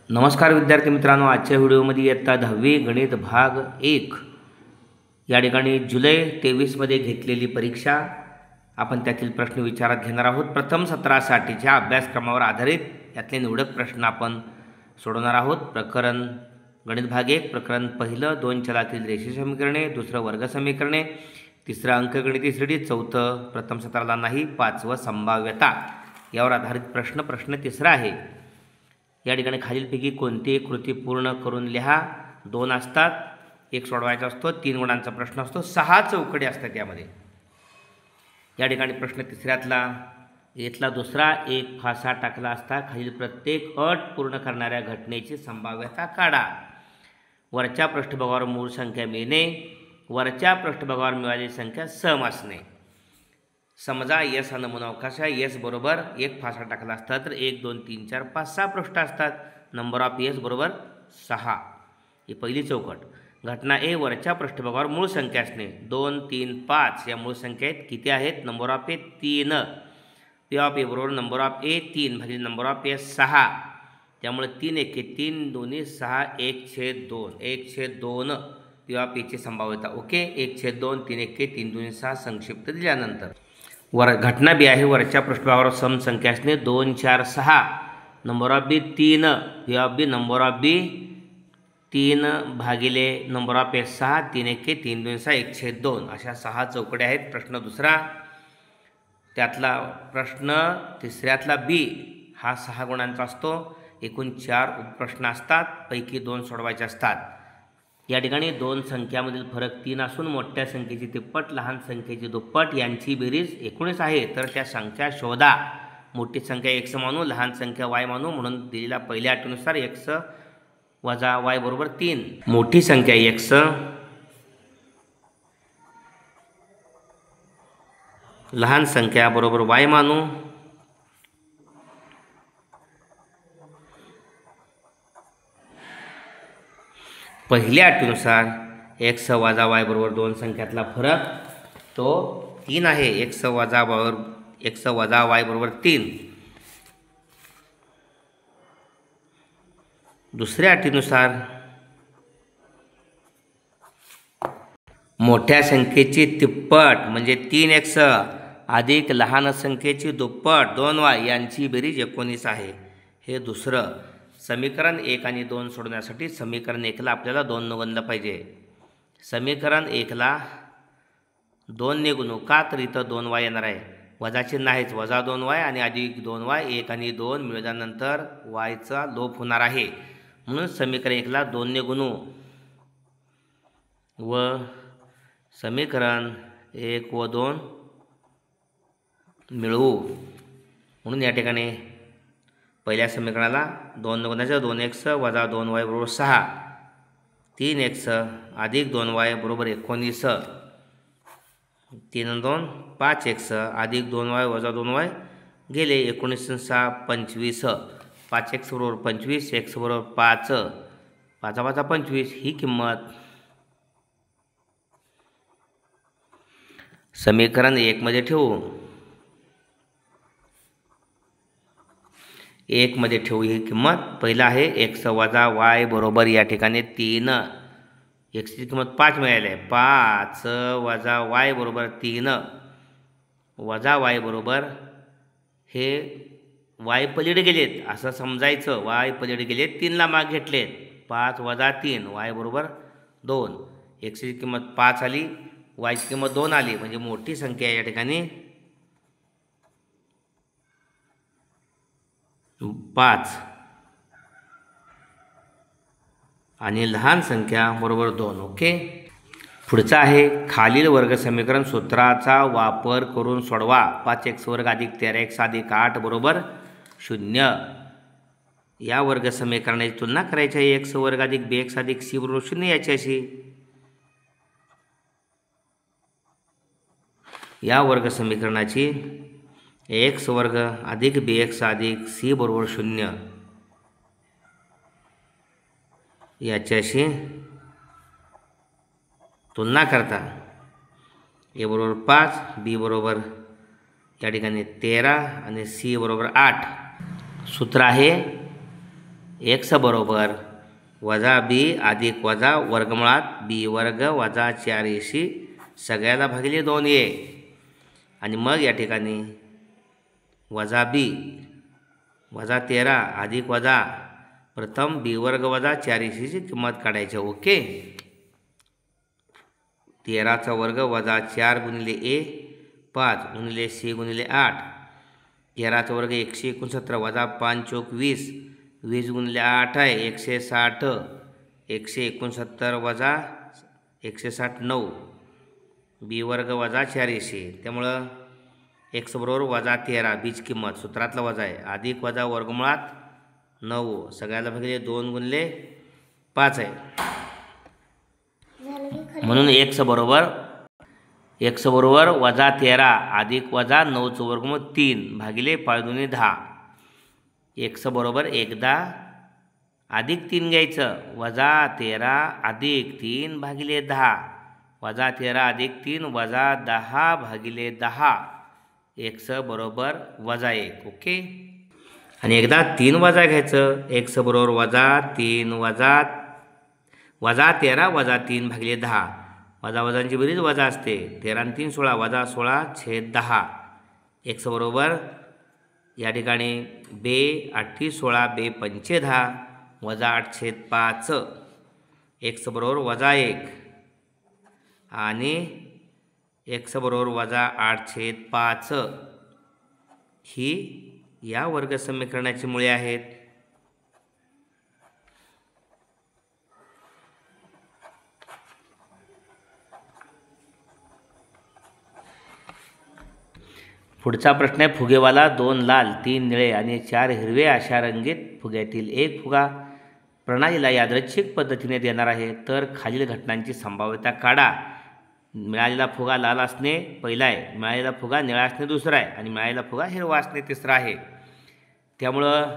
नमस्कार विद्यार्थी मित्रांनो, आजच्या व्हिडिओमध्ये इयत्ता 10वी गणित भाग 1 या ठिकाणी जुलै 23मध्ये घेतलेली परीक्षा आपण त्यातील प्रश्न विचारात घेणार आहोत। प्रथम सत्रासाठीच्या अभ्यासक्रमावर आधारित यातले निवडक प्रश्न आपण सोडवणार आहोत। प्रकरण गणित भाग 1 प्रकरण पहिलं 2 चलातील रेषीय समीकरणे, दुसरं वर्ग समीकरणे, तिसरं अंकगणिती श्रेणी, चौथं प्रथम सत्राला नाही, पाचवं संभाव्यता यावर आधारित प्रश्न तिसरा आहे। या ठिकाणी खालीलपैकी कोणती कृती पूर्ण करून लिहा। 2 असतात, 1 सोडवायचा असतो, 3 गुणांचा प्रश्न असतो, 6 चौकडी असतात यामध्ये। या ठिकाणी प्रश्न तिसऱ्यातला इथला दुसरा एक फासा टाकला असता खालील प्रत्येक अट पूर्ण करणाऱ्या घटनेची संभाव्यता काढा। वरच्या पृष्ठभागावर मूळ संख्या मिळणे, वरच्या पृष्ठभागावर मिळालेली संख्या सम असणे। समजा यस हा नमुना अवकाश आहे। यस बरोबर एक फासा टाकला असता तर 1 2 3 4 5 6 पृष्ठ असतात। नंबर ऑफ यस बरोबर 6 ही पहिली चौकट। घटना ए वरच्या पृष्ठभागावर मूळ संख्या असणे। 2 3 5 या मूळ संख्या आहेत। किती आहेत? Number of A 3। P of A बरोबर नंबर ऑफ ए 3 भागिले नंबर ऑफ ए 6। त्यामुळे 3 1 3 2 6 1/2 1/2 पी ऑफ एची संभाव्यता ओके। 1/2 3 1 3 2 6 संक्षिप्त दिल्यानंतर घटना बी आहे वरच्या पृष्ठभागावर सम संख्या असणे 2 4 6 number of B 3 P of B number of B 3 भागिले नंबर ऑफ ए 6 3 1 3 2 6 1/2 अशा 6 चौकड्या आहेत। प्रश्न दुसरा त्यातला प्रश्न तिसऱ्यातला बी हा 6 गुणांचा असतो। एकूण 4 उपप्रश्न असतात, पैकी 2 सोडवायचे असतात। या ठिकाणी 2 संख्यामधील फरक 3 असून मोठ्या संख्येची तिप्पट लहान संख्येची दुप्पट यांची बेरीज 19 आहे, तर त्या संख्या शोधा। मोठी संख्या x मानू, लहान संख्या y मानू, म्हणून दिलेल्या पहिल्या अटीनुसार x वजा y बरोबर 3। मोठी संख्या x लहान संख्या बरोबर y मानू, पहिल्या अटीनुसार x वजा y बरोबर 2 संख्यातला फरक तो 3 आहे। x वजा y बरोबर 3। दुसऱ्या अटीनुसार मोठ्या संख्येची तिप्पट म्हणजे 3x अधिक लहान संख्येची दुप्पट 2y यांची बेरीज 19 आहे। हे दुसरं समीकरण 1 आणि 2 सोडवण्यासाठी समीकरण 1 ला आपल्याला 2 ने गुणलं पाहिजे। समीकरण 1 ला 2 ने गुणू का, तर इथं 2y येणार आहे, वजा चिन्ह आहेच, वजा 2y आणि अधिक 2y 1 आणि 2 मिळाल्यानंतर y चा लोप होणार आहे, म्हणून समीकरण 1 ला 2 ने गुणू व समीकरण 1 व 2 मिळवू। म्हणून या ठिकाणी पहिल्या समीकरणाला 2 ने गुणायचं, 2x वजा 2y बरोबर 6, 3x अधिक 2y बरोबर 19, 3 आणि 2 5x अधिक 2y वजा 2y गेले, 19 आणि 6 25, 5x बरोबर 25, x बरोबर 5, 5 5 25 ही किंमत समीकरण 1 मध्ये ठेवू। 1 मध्ये ठेवू ही किंमत। पहिला आहे x वजा y बरोबर या ठिकाणी 3, x ची किंमत 5 मिळाली आहे, 5 वजा y बरोबर 3 वजा y बरोबर हे y पलीकडे गेलेत असं समजायचं, y पलीकडे गेलेत 3 ला माग घेतलेत, 5 वजा 3 y बरोबर 2, x ची किंमत 5 आली, y ची किंमत 2 आली, म्हणजे मोठी संख्या या ठिकाणी 5 आणि लहान संख्या बरोबर 2 ओके। पुढचा आहे खालील वर्ग समीकरण सूत्राचा वापर करून सोडवा। 5x वर्ग अधिक 13x अधिक 8 बरोबर 0। या वर्ग समीकरणाची तुलना करायची आहे x वर्ग अधिक bx अधिक c बरोबर 0 याच्याशी। या वर्ग समीकरणाची x वर्ग अधिक bx अधिक c बरोबर 0 याच्याशी तुलना करता a बरोबर 5 b बरोबर या ठिकाणी 13 आणि c बरोबर 8 सूत्र आहे एक्स बरोबर वजा बी अधिक वजा वर्गमुळात बी वर्ग वजा 4ac सगळ्याला भागिले 2a आणि मग या ठिकाणी वजा बी वजा 13 अधिक वजा प्रथम बी वर्ग वजा 4ac किंमत काढायची. ओके. 13चा वर्ग वजा 4 गुणिले a 5 गुणिले c गुणिले 8. 13चा वर्ग 169 वजा 5 चौक 20 20 गुणिले 8 आहे 160 169 वजा 160 9 बी वर्ग वजा 4ac. त्यामुळं एक्स बरोबर वजा 13 बीची किंमत सूत्रातला वजा आहे अधिक वजा वर्गमुळात 9 सगळ्याला भागिले 2 गुणिले 5 आहे. म्हणून एक्स बरोबर वजा 13 अधिक वजा 9चं वर्गमूळ 3 भागिले 5 दुनी 10. एक्स बरोबर एकदा अधिक 3 घ्यायचं वजा 13 अधिक 3 भागिले 10 वजा 13 अधिक 3 वजा 10 भागिले 10 एक्स बरोबर वजा 1. ओके. आणि एकदा 3 वजा घ्यायचं एक्स बरोबर वजा 3 वजा 13 वजा 3 भागिले 10 वजा वजांची बेरीज वजा असते 13 आणि 3 16 वजा 16/10 एक्स बरोबर या ठिकाणी बे 8 16 बे 5 10 वजा 8/5 एक्स बरोबर वजा 1 आणि एक्स बरोबर वजा 8/5 ही या वर्ग समीकरणाची मुळे आहेत. पुढचा प्रश्न आहे फुगेवाला 2 लाल 3 निळे आणि 4 हिरवे अशा रंगीत फुग्यातील एक फुगा प्रणालीला यादृच्छिक पद्धतीने देणार आहे तर खालील घटनांची संभाव्यता काढा. मिळालेला फुगा लाल असणे पहिला आहे, मिळालेला फुगा निळा असणे दुसरा आहे आणि मिळालेला फुगा हिरवा असणे तिसरा आहे. त्यामुळं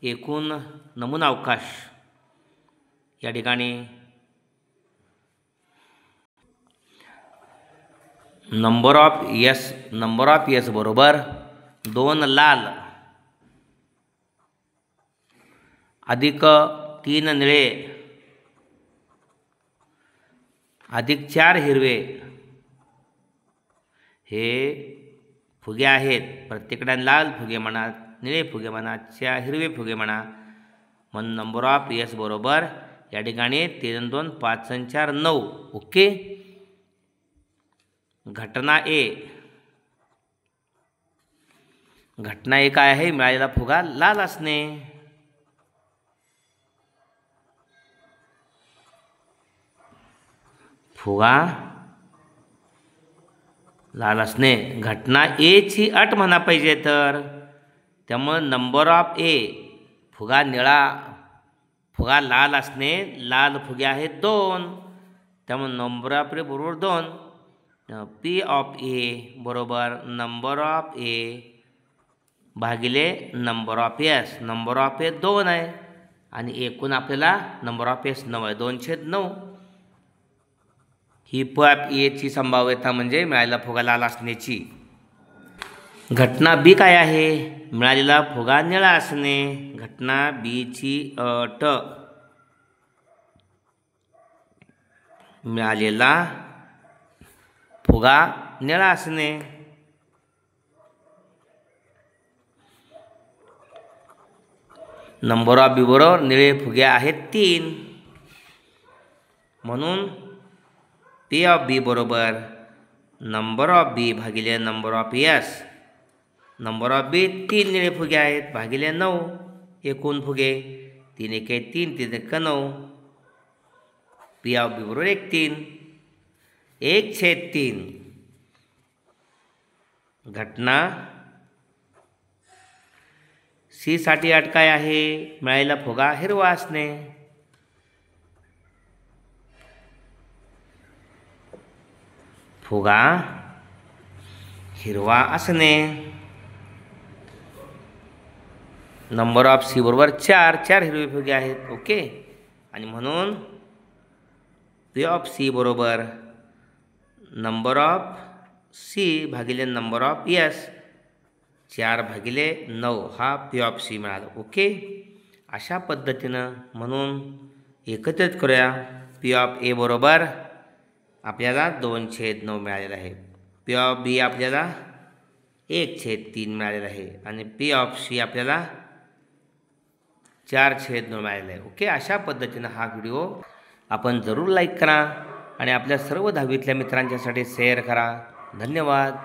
एकूण नमुना अवकाश या ठिकाणी नंबर ऑफ एस बरोबर 2 लाल अधिक 3 निळे अधिक 4 हिरवे हे फुगे आहेत. प्रत्येकाने लाल फुगे म्हणा, निळे फुगे म्हणा, 4 हिरवे फुगे म्हणा. म्हणून नंबर ऑफ एस बरोबर या ठिकाणी 3 2 5 4 9. ओके. घटना ए काय आहे? मिळालेला फुगा लाल असणे. फुगा लाल असणे घटना ए ची अट म्हणा पाहिजे तर. त्यामुळे नंबर ऑफ ए फुगा लाल असणे, लाल फुगे आहेत 2 त्यामुळे नंबर ऑफ ए बरोबर 2. पी ऑफ ए बरोबर नंबर ऑफ ए भागिले number of S. Number of A 2 आहे आणि एकूण आपल्याला नंबर ऑफ एस 9 आहे 2/9. ही पी ऑफ ए ची संभाव्यता म्हणजे मिळालेला फुगा लाल असण्याची. घटना बी काय आहे? मिळालेला फुगा निळा असणे. घटना बी ची अट मिळालेला फुगा निळा असणे. नंबर ऑफ बी बरोबर निळे फुगे आहेत 3 म्हणून पी ऑफ बी बरोबर नंबर ऑफ बी भागिले number of S. Number of B 3 निळे फुगे आहेत भागिले 9 एकूण फुगे 3 1 3 3 1 9. पी ऑफ बी बरोबर 1/3 1/3. घटना सी साठी अट काय आहे? मिळालेला फुगा हिरवा असणे. फुगा हिरवा असणे. नंबर ऑफ सी बरोबर 4 हिरवे फुगे आहेत. ओके. आणि म्हणून पी ऑफ सी बरोबर नंबर ऑफ सी भागिले नंबर ऑफ एस 4/9 हा पी ऑफ सी मिळाला. ओके. अशा पद्धतीनं म्हणून एकत्रित करूया. पी ऑफ ए बरोबर आपल्याला 2/9 मिळालेलं आहे. पी ऑफ बी आपल्याला 1/3 मिळालेलं आहे आणि पी ऑफ सी आपल्याला 4/9 मिळालेलं आहे. ओके, अशा पद्धतीनं हा व्हिडिओ आपण जरूर लाईक करा आणि आपल्या सर्व 10वीतल्या मित्रांच्यासाठी शेअर करा. धन्यवाद.